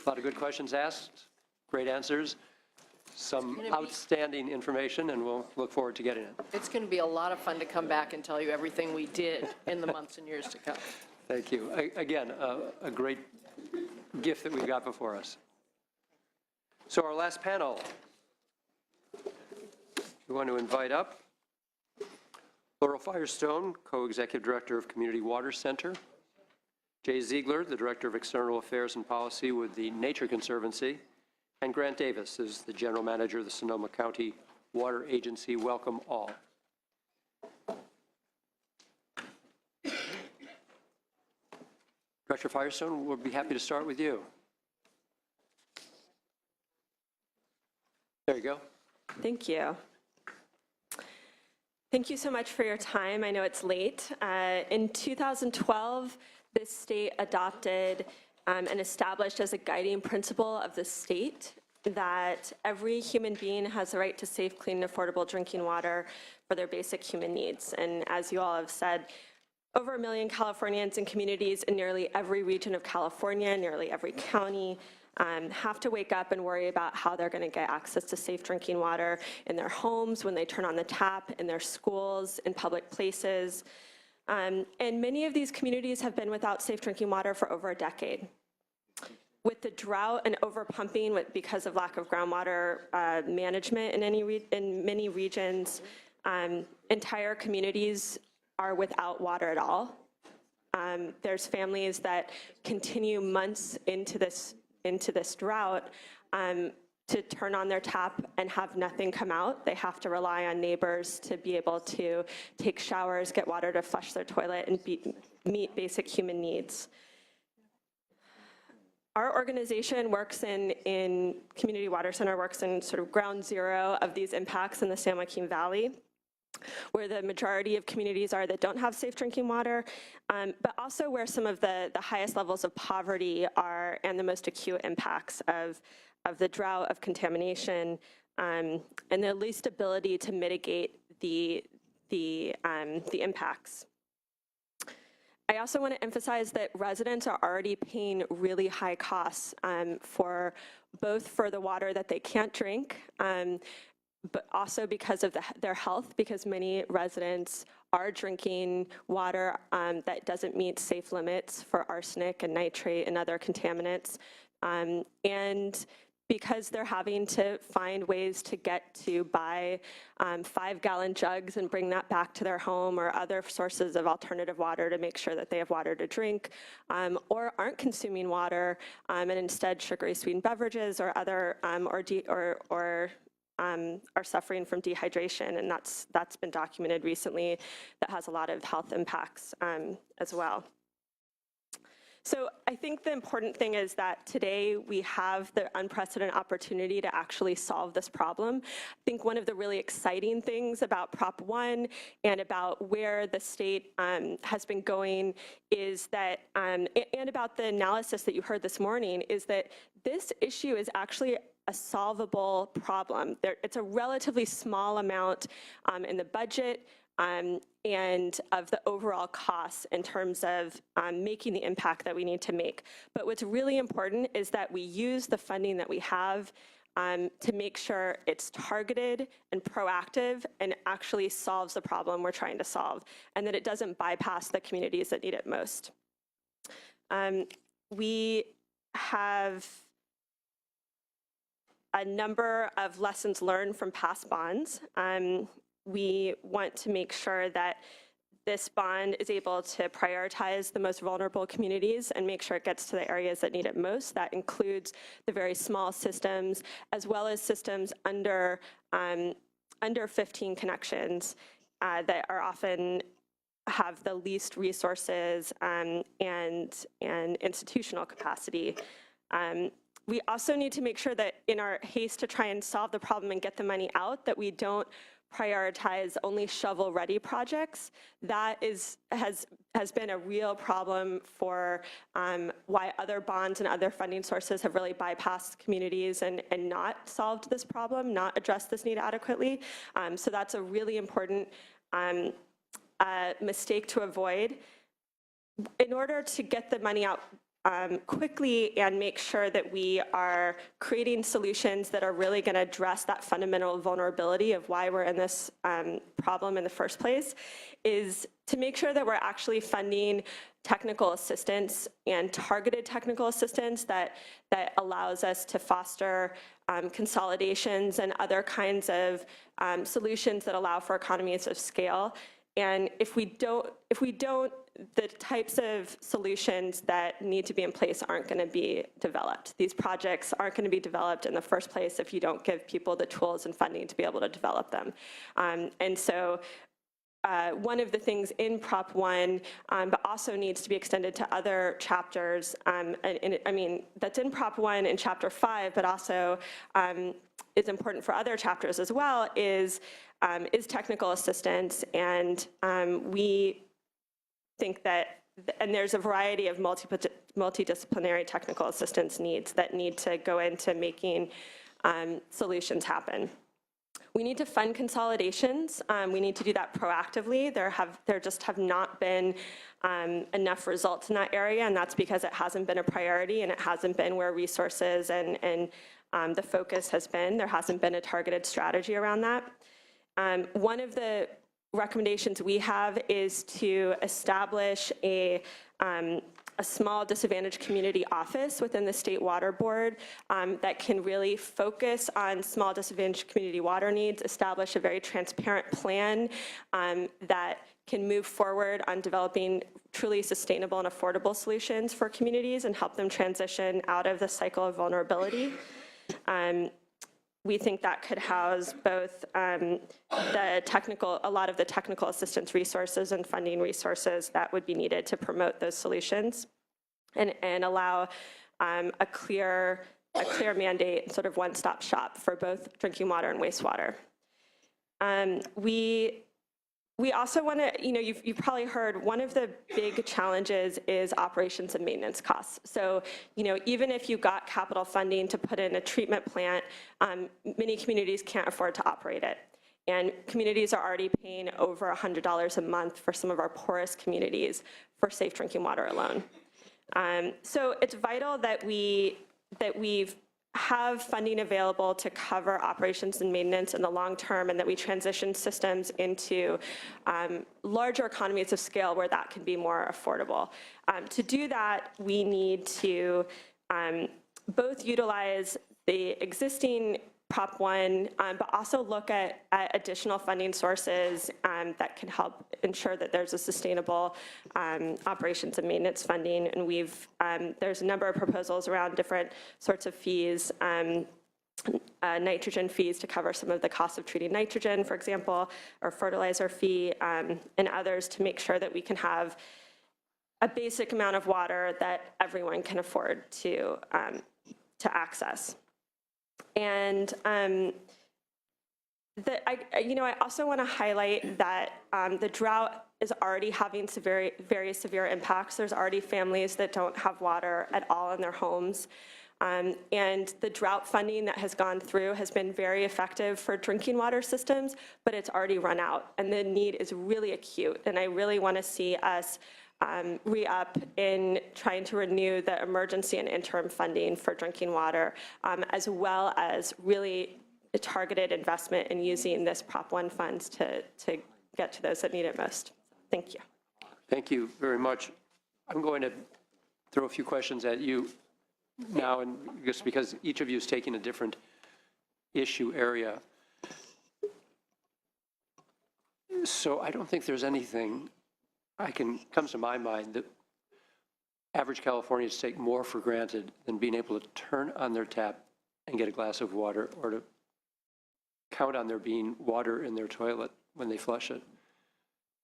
A lot of good questions asked, great answers, some outstanding information, and we'll look forward to getting it. It's going to be a lot of fun to come back and tell you everything we did in the months and years to come. Thank you. Again, a great gift that we've got before us. So our last panel, we want to invite up Laurel Firestone, Co-Executive Director of Community Water Center, Jay Ziegler, the Director of External Affairs and Policy with the Nature Conservancy, and Grant Davis is the General Manager of the Sonoma County Water Agency. Welcome all. Director Firestone, we'll be happy to start with you. There you go. Thank you. Thank you so much for your time. I know it's late. In 2012, this state adopted and established as a guiding principle of the state that every human being has the right to safe, clean, and affordable drinking water for their basic human needs. And as you all have said, over 1 million Californians and communities in nearly every region of California, nearly every county, have to wake up and worry about how they're going to get access to safe drinking water in their homes, when they turn on the tap, in their schools, in public places. And many of these communities have been without safe drinking water for over a decade. With the drought and overpumping because of lack of groundwater management in many regions, entire communities are without water at all. There's families that continue months into this drought to turn on their tap and have nothing come out. They have to rely on neighbors to be able to take showers, get water to flush their toilet, and meet basic human needs. Our organization works in Community Water Center, works in sort of ground zero of these impacts in the San Joaquin Valley, where the majority of communities are that don't have safe drinking water, but also where some of the highest levels of poverty are and the most acute impacts of the drought, of contamination, and the least ability to mitigate the impacts. I also want to emphasize that residents are already paying really high costs for the water that they can't drink, but also because of their health, because many residents are drinking water that doesn't meet safe limits for arsenic and nitrate and other contaminants, and because they're having to find ways to get to buy 5-gallon jugs and bring that back to their home, or other sources of alternative water to make sure that they have water to drink, or aren't consuming water and instead sugary sweetened beverages or other are suffering from dehydration, and that's been documented recently. That has a lot of health impacts as well. So I think the important thing is that today we have the unprecedented opportunity to actually solve this problem. I think one of the really exciting things about Prop 1 and about where the state has been going is that, and about the analysis that you heard this morning, is that this issue is actually a solvable problem. It's a relatively small amount in the budget and of the overall costs in terms of making the impact that we need to make. But what's really important is that we use the funding that we have to make sure it's targeted and proactive and actually solves the problem we're trying to solve, and that it doesn't bypass the communities that need it most. We have a number of lessons learned from past bonds. We want to make sure that this bond is able to prioritize the most vulnerable communities and make sure it gets to the areas that need it most. That includes the very small systems, as well as systems under 15 connections that are often have the least resources and institutional capacity. We also need to make sure that in our haste to try and solve the problem and get the money out, that we don't prioritize only shovel-ready projects. That has been a real problem for why other bonds and other funding sources have really bypassed communities and not solved this problem, not addressed this need adequately. So that's a really important mistake to avoid. In order to get the money out quickly and make sure that we are creating solutions that are really going to address that fundamental vulnerability of why we're in this problem in the first place is to make sure that we're actually funding technical assistance and targeted technical assistance that allows us to foster consolidations and other kinds of solutions that allow for economies of scale. And if we don't, the types of solutions that need to be in place aren't going to be developed. These projects aren't going to be developed in the first place if you don't give people the tools and funding to be able to develop them. And so one of the things in Prop 1, but also needs to be extended to other chapters, that's in Prop 1 in Chapter 5, but also is important for other chapters as well, is technical assistance. And we think that, and there's a variety of multidisciplinary technical assistance needs that need to go into making solutions happen. We need to fund consolidations. We need to do that proactively. There just have not been enough results in that area, and that's because it hasn't been a priority and it hasn't been where resources and the focus has been. There hasn't been a targeted strategy around that. One of the recommendations we have is to establish a small disadvantaged community office within the State Water Board that can really focus on small disadvantaged community water needs, establish a very transparent plan that can move forward on developing truly sustainable and affordable solutions for communities and help them transition out of the cycle of vulnerability. We think that could house both a lot of the technical assistance resources and funding resources that would be needed to promote those solutions and allow a clear mandate, sort of one-stop shop for both drinking water and wastewater. We also want to, you've probably heard one of the big challenges is operations and maintenance costs. So, even if you got capital funding to put in a treatment plant, many communities can't afford to operate it. And communities are already paying over $100 a month for some of our poorest communities for safe drinking water alone. So it's vital that we have funding available to cover operations and maintenance in the long term, and that we transition systems into larger economies of scale where that can be more affordable. To do that, we need to both utilize the existing Prop 1, but also look at additional funding sources that can help ensure that there's a sustainable operations and maintenance funding. And there's a number of proposals around different sorts of fees, nitrogen fees to cover some of the costs of treating nitrogen, for example, or fertilizer fee, and others to make sure that we can have a basic amount of water that everyone can afford to access. And I also want to highlight that the drought is already having very severe impacts. There's already families that don't have water at all in their homes. And the drought funding that has gone through has been very effective for drinking water systems, but it's already run out, and the need is really acute. And I really want to see us re-up in trying to renew the emergency and interim funding for drinking water, as well as really a targeted investment in using this Prop 1 funds to get to those that need it most. Thank you. Thank you very much. I'm going to throw a few questions at you now, and just because each of you is taking a different issue area. So I don't think there's anything comes to my mind that average Californians take more for granted than being able to turn on their tap and get a glass of water, or to count on there being water in their toilet when they flush it.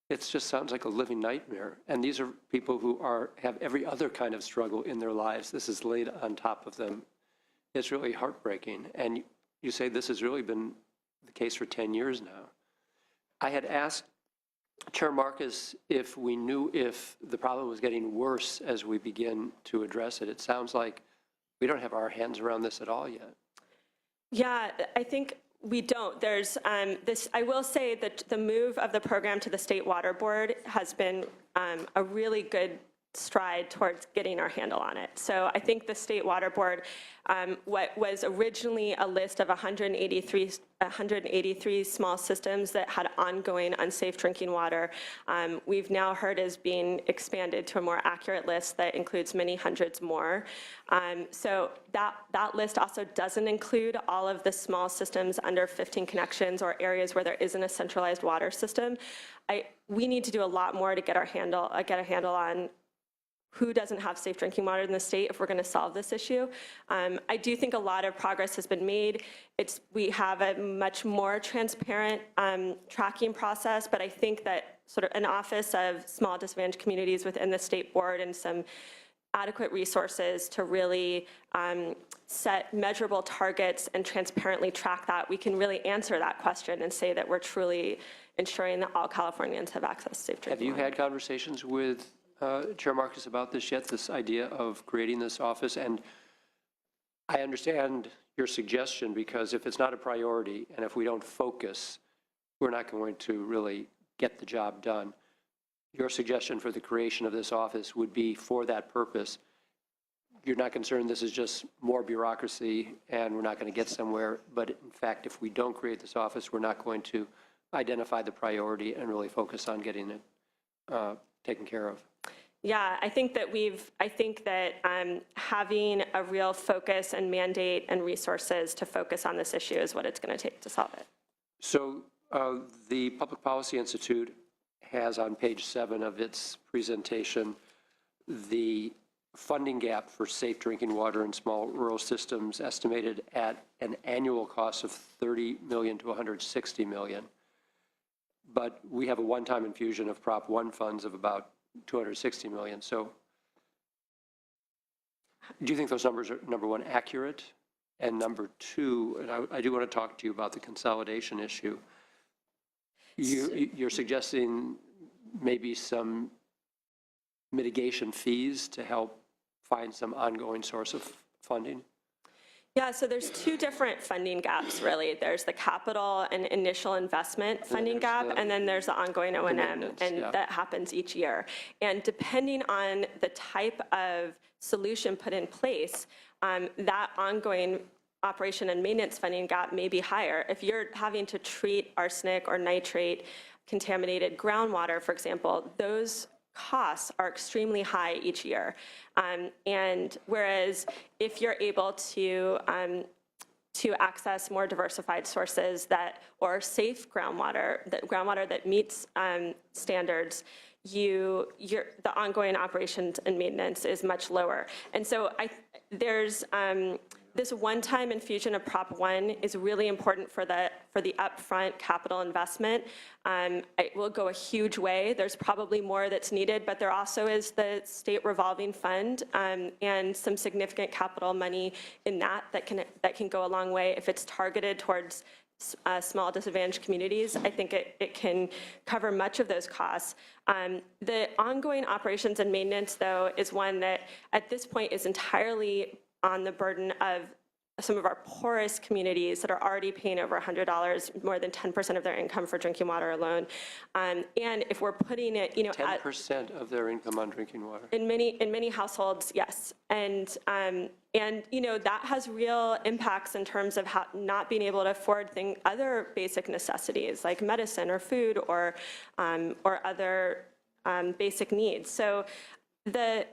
It just sounds like a living nightmare. And these are people who have every other kind of struggle in their lives. This is laid on top of them. It's really heartbreaking. And you say this has really been the case for 10 years now. I had asked Chair Marcus if we knew if the problem was getting worse as we begin to address it. It sounds like we don't have our hands around this at all yet. Yeah, I think we don't. There's I will say that the move of the program to the State Water Board has been a really good stride towards getting our handle on it. So I think the State Water Board, what was originally a list of 183 small systems that had ongoing unsafe drinking water, we've now heard is being expanded to a more accurate list that includes many hundreds more. So that list also doesn't include all of the small systems under 15 connections or areas where there isn't a centralized water system. We need to do a lot more to get a handle on who doesn't have safe drinking water in the state if we're going to solve this issue. I do think a lot of progress has been made. We have a much more transparent tracking process, but I think that sort of an office of small disadvantaged communities within the state board and some adequate resources to really set measurable targets and transparently track that, we can really answer that question and say that we're truly ensuring that all Californians have access to safe drinking water. Have you had conversations with Chair Marcus about this yet, this idea of creating this office? And I understand your suggestion, because if it's not a priority and if we don't focus, we're not going to really get the job done. Your suggestion for the creation of this office would be for that purpose. You're not concerned this is just more bureaucracy and we're not going to get somewhere, but in fact, if we don't create this office, we're not going to identify the priority and really focus on getting it taken care of. Yeah, I think that having a real focus and mandate and resources to focus on this issue is what it's going to take to solve it. So the Public Policy Institute has on page 7 of its presentation the funding gap for safe drinking water in small rural systems estimated at an annual cost of $30 million to $160 million. But we have a one-time infusion of Prop 1 funds of about $260 million. So do you think those numbers are, number one, accurate? And number two, and I do want to talk to you about the consolidation issue. You're suggesting maybe some mitigation fees to help find some ongoing source of funding? Yeah, so there's two different funding gaps, really. There's the capital and initial investment funding gap, and then there's the ongoing O&M, and that happens each year. And depending on the type of solution put in place, that ongoing operation and maintenance funding gap may be higher. If you're having to treat arsenic or nitrate contaminated groundwater, for example, those costs are extremely high each year. And whereas if you're able to access more diversified sources or safe groundwater, that meets standards, the ongoing operations and maintenance is much lower. And so there's this one-time infusion of Prop 1 is really important for the upfront capital investment. It will go a huge way. There's probably more that's needed, but there also is the state revolving fund and some significant capital money in that can go a long way if it's targeted towards small disadvantaged communities. I think it can cover much of those costs. The ongoing operations and maintenance, though, is one that at this point is entirely on the burden of some of our poorest communities that are already paying over $100, more than 10% of their income for drinking water alone. And if we're putting it, 10% of their income on drinking water. In many households, yes. And that has real impacts in terms of not being able to afford other basic necessities like medicine or food or other basic needs. So the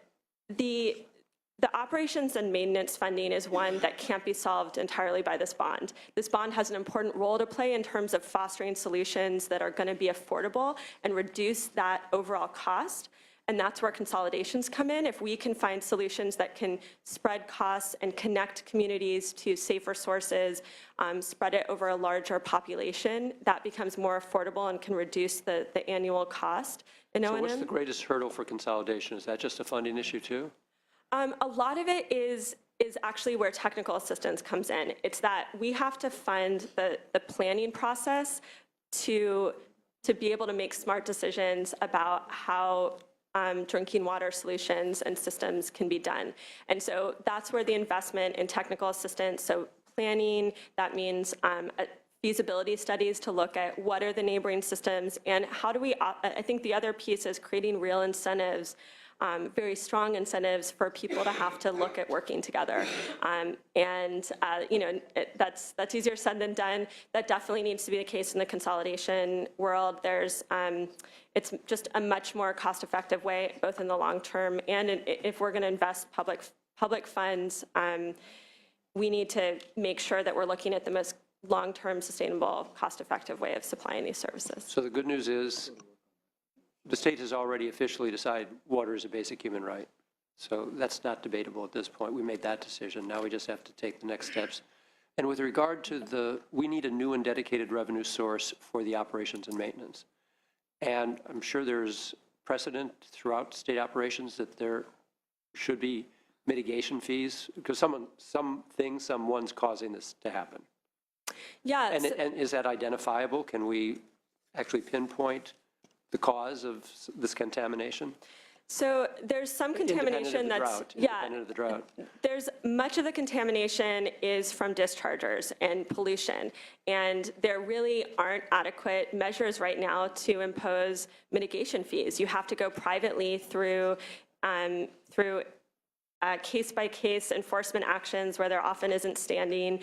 operations and maintenance funding is one that can't be solved entirely by this bond. This bond has an important role to play in terms of fostering solutions that are going to be affordable and reduce that overall cost. And that's where consolidations come in. If we can find solutions that can spread costs and connect communities to safer sources, spread it over a larger population, that becomes more affordable and can reduce the annual cost in O&M. So what's the greatest hurdle for consolidation? Is that just a funding issue too? A lot of it is actually where technical assistance comes in. It's that we have to fund the planning process to be able to make smart decisions about how drinking water solutions and systems can be done. And so that's where the investment in technical assistance, so planning, that means feasibility studies to look at what are the neighboring systems and how do we, I think the other piece is creating real incentives very strong incentives for people to have to look at working together. That's easier said than done. That definitely needs to be the case in the consolidation world. It's just a much more cost-effective way, both in the long term and if we're going to invest public funds, we need to make sure that we're looking at the most long-term, sustainable, cost-effective way of supplying these services. So the good news is the state has already officially decided water is a basic human right. So that's not debatable at this point. We made that decision. Now we just have to take the next steps. And with regard to we need a new and dedicated revenue source for the operations and maintenance. And I'm sure there's precedent throughout state operations that there should be mitigation fees because someone's causing this to happen. Yeah. And is that identifiable? Can we actually pinpoint the cause of this contamination? So there's some contamination Independent of the drought. There's much of the contamination is from dischargers and pollution, and there really aren't adequate measures right now to impose mitigation fees. You have to go privately through case-by-case enforcement actions where there often isn't standing,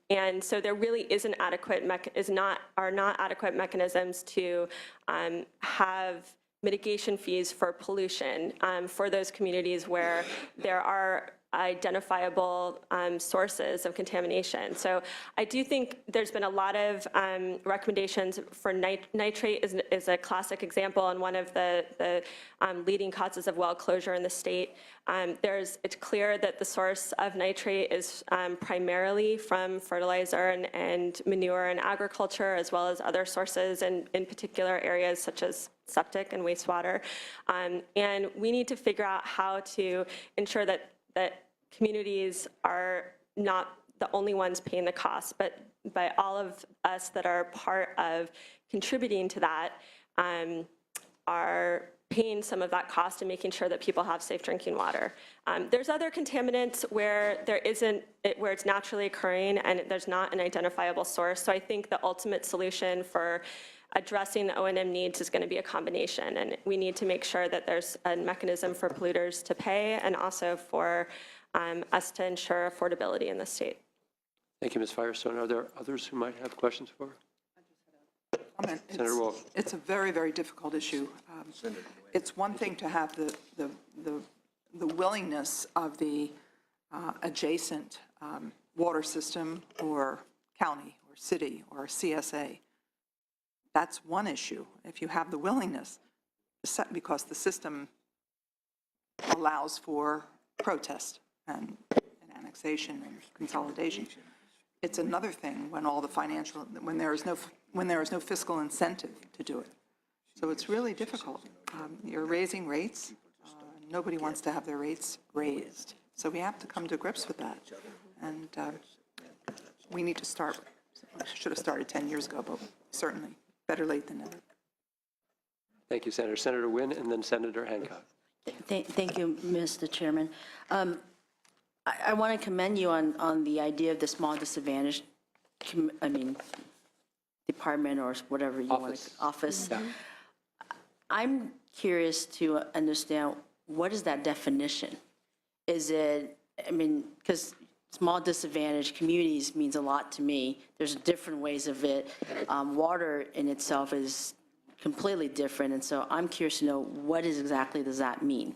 and so there really isn't are not adequate mechanisms to have mitigation fees for pollution for those communities where there are identifiable sources of contamination. So I do think there's been a lot of recommendations for nitrate is a classic example and one of the leading causes of well closure in the state. It's clear that the source of nitrate is primarily from fertilizer and manure and agriculture, as well as other sources in particular areas such as septic and wastewater. And we need to figure out how to ensure that communities are not the only ones paying the cost, but by all of us that are part of contributing to that are paying some of that cost and making sure that people have safe drinking water. There's other contaminants where where it's naturally occurring and there's not an identifiable source. So I think the ultimate solution for addressing the O&M needs is going to be a combination, and we need to make sure that there's a mechanism for polluters to pay and also for us to ensure affordability in the state. Thank you, Ms. Firestone. Are there others who might have questions for her? Senator Wolf. It's a very, very difficult issue. It's one thing to have the willingness of the adjacent water system or county or city or CSA. That's one issue. If you have the willingness, because the system allows for protest and annexation and consolidation. It's another thing when all the when there is no fiscal incentive to do it. So it's really difficult. You're raising rates. Nobody wants to have their rates raised. So we have to come to grips with that. And we need to start. I should have started 10 years ago, but certainly better late than never. Thank you, Senator. Senator Wynn and then Senator Hancock. Thank you, Mr. Chairman. I want to commend you on the idea of the small disadvantaged, department or whatever you want to, office. Yeah. I'm curious to understand, what is that definition? Is it, because small disadvantaged communities means a lot to me. There's different ways of it. Water in itself is completely different, and so I'm curious to know what exactly does that mean?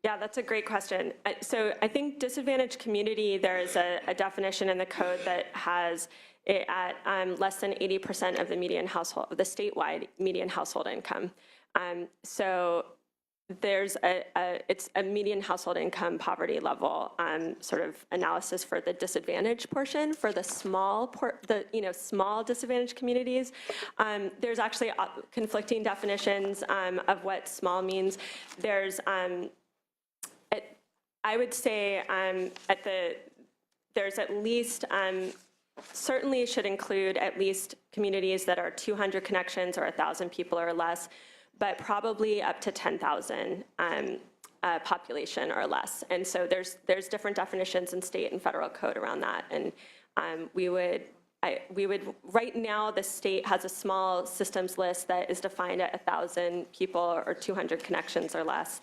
Yeah, that's a great question. So I think disadvantaged community, there is a definition in the code that has it at less than 80% of the median household, the statewide median household income. So there's it's a median household income poverty level sort of analysis for the disadvantaged portion for the small disadvantaged communities. There's actually conflicting definitions of what small means. There's I would say there's at least certainly should include at least communities that are 200 connections or 1,000 people or less, but probably up to 10,000 population or less. And so there's different definitions in state and federal code around that. And we would we would, right now, the state has a small systems list that is defined at 1,000 people or 200 connections or less,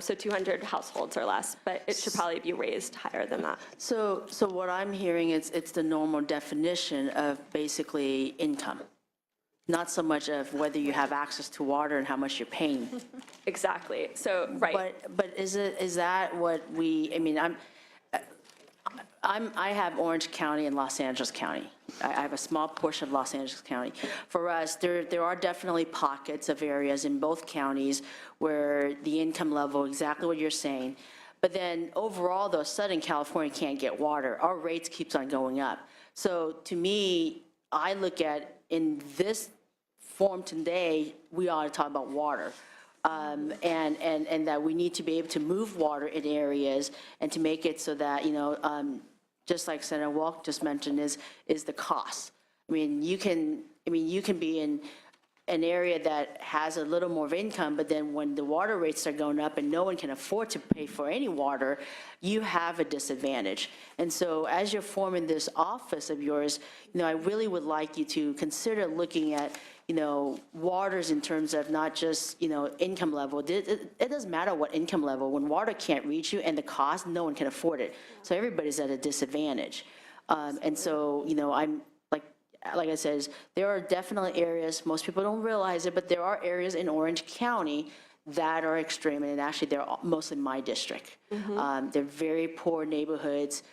so 200 households or less, but it should probably be raised higher than that. So what I'm hearing is it's the normal definition of basically income, not so much of whether you have access to water and how much you're paying. Exactly, so, right. But is that what I mean, I have Orange County and Los Angeles County. I have a small portion of Los Angeles County. For us, there are definitely pockets of areas in both counties where the income level, exactly what you're saying. But then overall, though, Southern California can't get water. Our rates keeps on going up. So to me, I look at in this form today, we ought to talk about water. And that we need to be able to move water in areas and to make it so that, just like Senator Walk just mentioned, is the cost. I mean, you can be in an area that has a little more of income, but then when the water rates are going up and no one can afford to pay for any water, you have a disadvantage. And so as you're forming this office of yours, I really would like you to consider looking at, waters in terms of not just, income level. It doesn't matter what income level. When water can't reach you and the cost, no one can afford it. So everybody's at a disadvantage. And so, I'm, like I said, there are definitely areas, most people don't realize it, but there are areas in Orange County that are extreme, and actually they're mostly my district. They're very poor neighborhoods.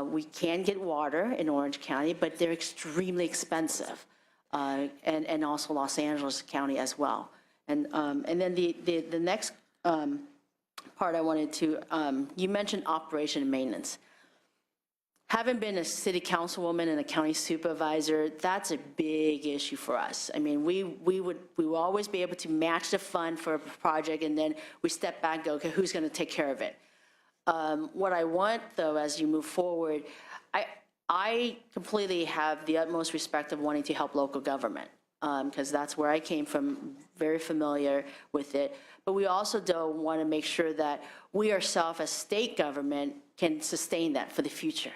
We can get water in Orange County, but they're extremely expensive. And also Los Angeles County as well. And then the next part I wanted to, you mentioned operation and maintenance. Having been a city councilwoman and a county supervisor, that's a big issue for us. I mean, we will always be able to match the fund for a project, and then we step back and go, okay, who's gonna take care of it? What I want, though, as you move forward, I completely have the utmost respect of wanting to help local government, because that's where I came from, very familiar with it. But we also don't want to make sure that we ourselves as state government can sustain that for the future.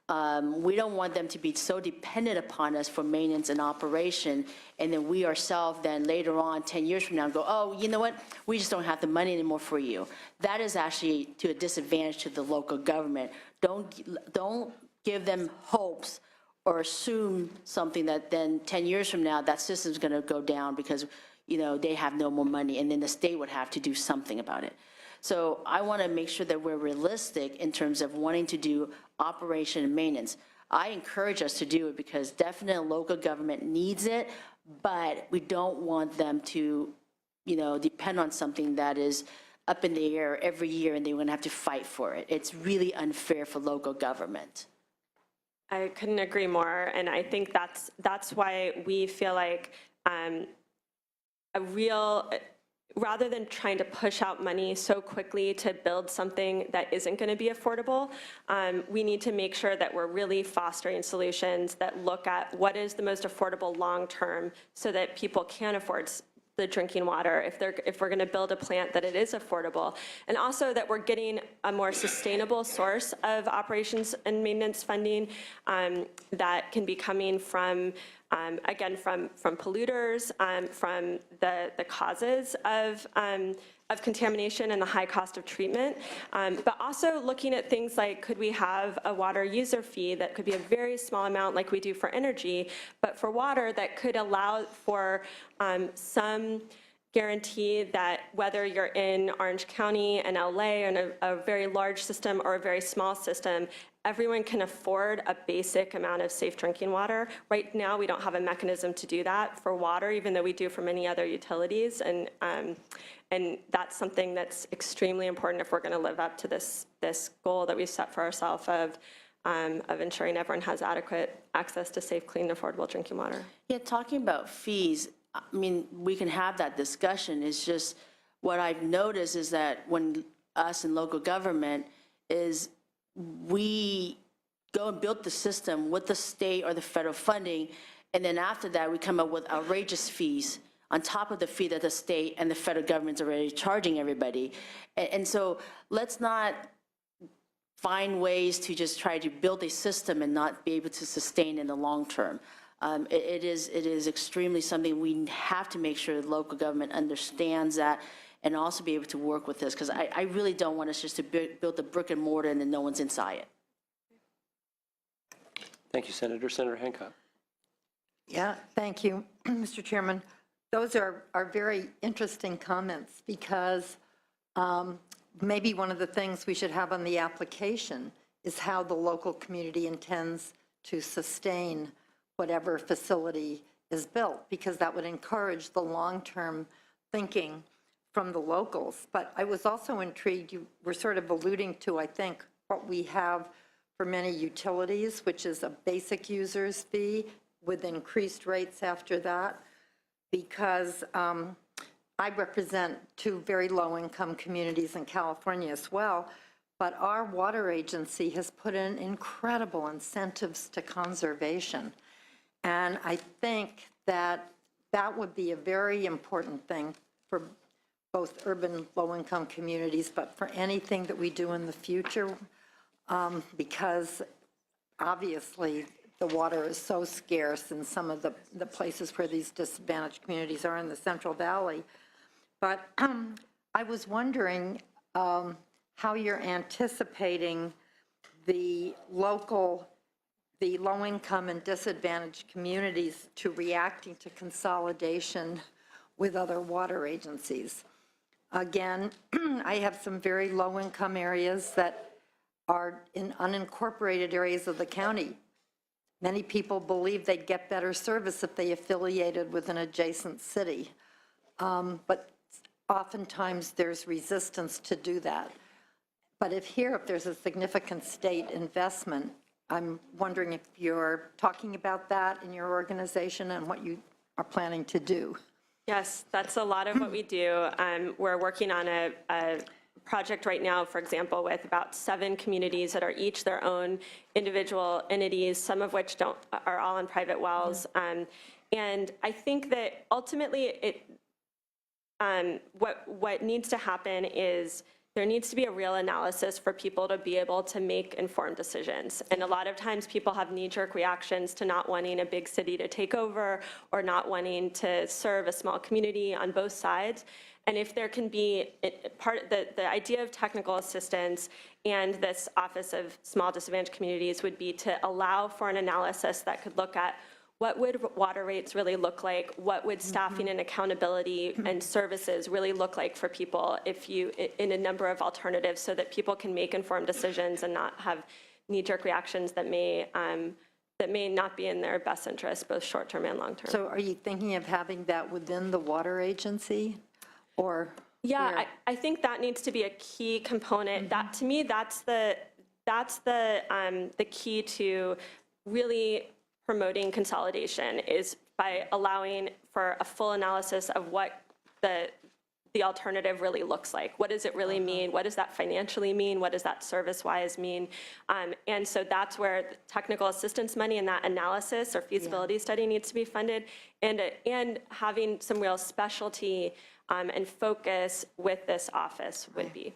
We don't want them to be so dependent upon us for maintenance and operation, and then we ourselves then later on, 10 years from now, go, oh, you know what, we just don't have the money anymore for you. That is actually to a disadvantage to the local government. Don't give them hopes or assume something that then 10 years from now, that system's gonna go down because, they have no more money, and then the state would have to do something about it. So I wanna make sure that we're realistic in terms of wanting to do operation and maintenance. I encourage us to do it because definitely local government needs it, but we don't want them to, depend on something that is up in the air every year and they're gonna have to fight for it. It's really unfair for local government. I couldn't agree more, and I think that's why we feel like rather than trying to push out money so quickly to build something that isn't going to be affordable, we need to make sure that we're really fostering solutions that look at what is the most affordable long-term so that people can afford the drinking water, if we're going to build a plant, that it is affordable, and also that we're getting a more sustainable source of operations and maintenance funding that can be coming from, again, from polluters, from the causes of contamination and the high cost of treatment, but also looking at things like, could we have a water user fee that could be a very small amount like we do for energy, but for water that could allow for some guarantee that whether you're in Orange County and LA and a very large system or a very small system, everyone can afford a basic amount of safe drinking water. Right now, we don't have a mechanism to do that for water, even though we do for many other utilities. And that's something that's extremely important if we're going to live up to this goal that we set for ourselves of ensuring everyone has adequate access to safe, clean, affordable drinking water. Yeah, talking about fees, I mean, we can have that discussion. It's just what I've noticed is that when us in local government is we go and build the system with the state or the federal funding, and then after that, we come up with outrageous fees on top of the fee that the state and the federal government's already charging everybody. And so let's not find ways to just try to build a system and not be able to sustain in the long term. It is extremely something we have to make sure the local government understands that and also be able to work with this, because I really don't want us just to build the brick and mortar and then no one's inside it. Thank you, Senator. Senator Hancock. Yeah, thank you, Mr. Chairman. Those are very interesting comments, because maybe one of the things we should have on the application is how the local community intends to sustain whatever facility is built, because that would encourage the long-term thinking from the locals. But I was also intrigued, you were sort of alluding to, I think, what we have for many utilities, which is a basic user's fee with increased rates after that, because I represent 2 very low-income communities in California as well, but our water agency has put in incredible incentives to conservation. And I think that that would be a very important thing for both urban low-income communities, but for anything that we do in the future, because obviously the water is so scarce in some of the places where these disadvantaged communities are in the Central Valley. But I was wondering how you're anticipating the low-income and disadvantaged communities to reacting to consolidation with other water agencies. Again, I have some very low-income areas that are in unincorporated areas of the county. Many people believe they'd get better service if they affiliated with an adjacent city. But oftentimes there's resistance to do that. But if there's a significant state investment, I'm wondering if you're talking about that in your organization and what you are planning to do. Yes, that's a lot of what we do. We're working on a project right now, for example, with about 7 communities that are each their own individual entities, some of which are all on private wells. And I think that ultimately what needs to happen is there needs to be a real analysis for people to be able to make informed decisions. And a lot of times people have knee-jerk reactions to not wanting a big city to take over or not wanting to serve a small community on both sides. And if there can be the idea of technical assistance and this Office of Small Disadvantaged Communities would be to allow for an analysis that could look at what would water rates really look like, what would staffing and accountability and services really look like for people in a number of alternatives, so that people can make informed decisions and not have knee-jerk reactions that may not be in their best interest, both short-term and long-term. So are you thinking of having that within the water agency? Or yeah, I think that needs to be a key component. That, to me, that's the key to really promoting consolidation, is by allowing for a full analysis of what the alternative really looks like. What does it really mean? What does that financially mean? What does that service-wise mean? And so that's where the technical assistance money and that analysis or feasibility study needs to be funded, and having some real specialty and focus with this office would be.